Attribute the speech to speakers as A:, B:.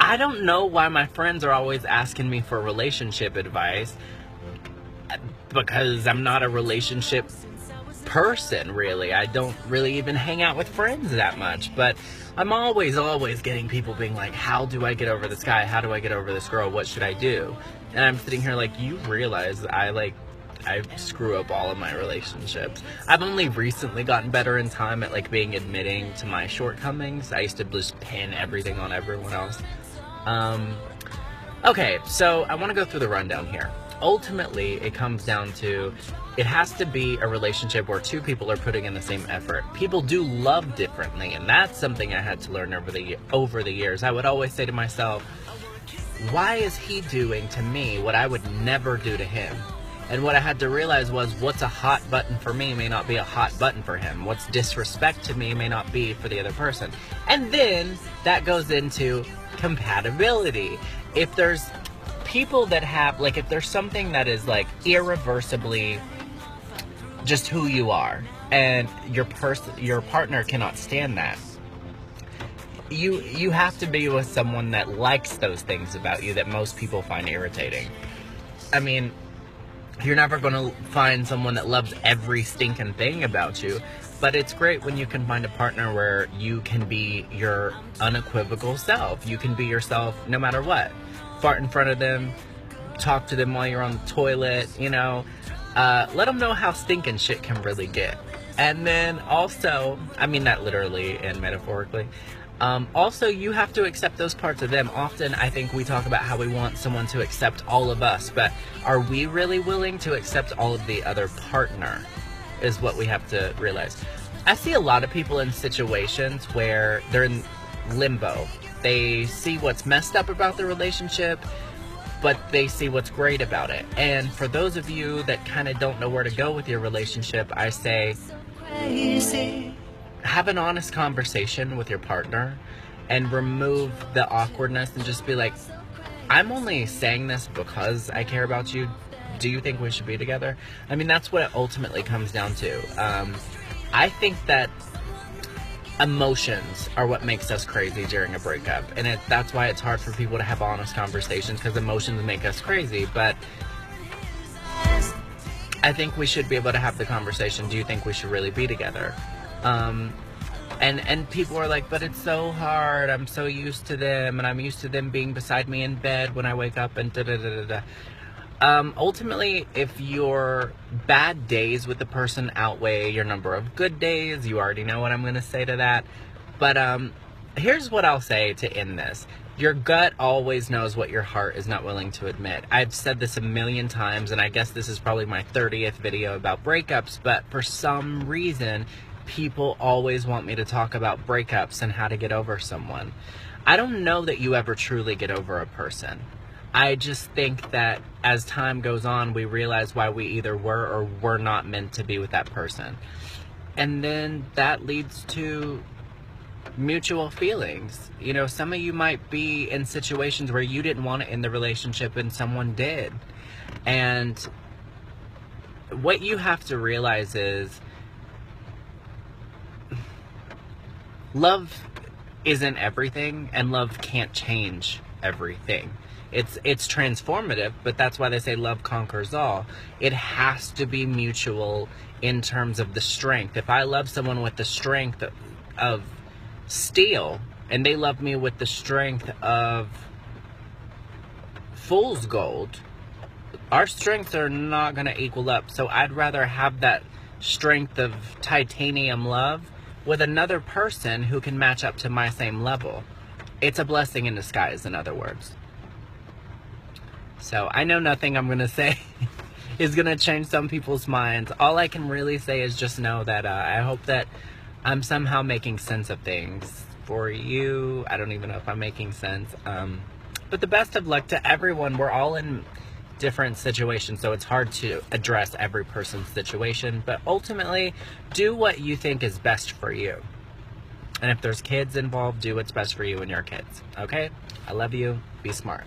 A: I don't know why my friends are always asking me for relationship advice, because I'm not a relationship person, really. I don't really even hang out with friends that much, but I'm always getting people being like, how do I get over this guy? How do I get over this girl? What should I do? And I'm sitting here like, you realize I screw up all of my relationships. I've only recently gotten better in time at like being admitting to my shortcomings. I used to just pin everything on everyone else. Okay, so I want to go through the rundown here. Ultimately, it comes down to, it has to be a relationship where two people are putting in the same effort. People do love differently, and that's something I had to learn over the years. I would always say to myself, why is he doing to me what I would never do to him? And what I had to realize was, what's a hot button for me may not be a hot button for him. What's disrespect to me may not be for the other person. And then that goes into compatibility. If there's people that have, like, if there's something that is like irreversibly just who you are, and your partner cannot stand that, you have to be with someone that likes those things about you that most people find irritating. I mean, you're never going to find someone that loves every stinking thing about you, but it's great when you can find a partner where you can be your unequivocal self. You can be yourself no matter what. Fart in front of them, talk to them while you're on the toilet, you know. Let them know how stinking shit can really get. And then also, I mean that literally and metaphorically, also, you have to accept those parts of them. Often, I think we talk about how we want someone to accept all of us, but are we really willing to accept all of the other partner, is what we have to realize. I see a lot of people in situations where they're in limbo. They see what's messed up about the relationship, but they see what's great about it. And for those of you that kind of don't know where to go with your relationship, I say, have an honest conversation with your partner and remove the awkwardness and just be like, I'm only saying this because I care about you. Do you think we should be together? I mean, that's what it ultimately comes down to. I think that emotions are what makes us crazy during a breakup, and that's why it's hard for people to have honest conversations, because emotions make us crazy. But I think we should be able to have the conversation, do you think we should really be together? And people are like, but it's so hard, I'm so used to them, and I'm used to them being beside me in bed when I wake up, and da-da-da-da-da. Ultimately, if your bad days with the person outweigh your number of good days, you already know what I'm going to say to that. But here's what I'll say to end this. Your gut always knows what your heart is not willing to admit. I've said this a million times, and I guess this is probably my 30th video about breakups, but for some reason, people always want me to talk about breakups and how to get over someone. I don't know that you ever truly get over a person. I just think that as time goes on, we realize why we either were or were not meant to be with that person. And then that leads to mutual feelings. You know, some of you might be in situations where you didn't want it in the relationship and someone did. And what you have to realize is, love isn't everything, and love can't change everything. It's transformative, but that's why they say love conquers all. It has to be mutual in terms of the strength. If I love someone with the strength of steel, and they love me with the strength of fool's gold, our strengths are not going to equal up. So I'd rather have that strength of titanium love with another person who can match up to my same level. It's a blessing in disguise, in other words. So I know nothing I'm going to say is going to change some people's minds. All I can really say is just know that I hope that I'm somehow making sense of things for you. I don't even know if I'm making sense. But the best of luck to everyone. We're all in different situations, so it's hard to address every person's situation. But ultimately, do what you think is best for you. And if there's kids involved, do what's best for you and your kids. Okay? I love you. Be smart.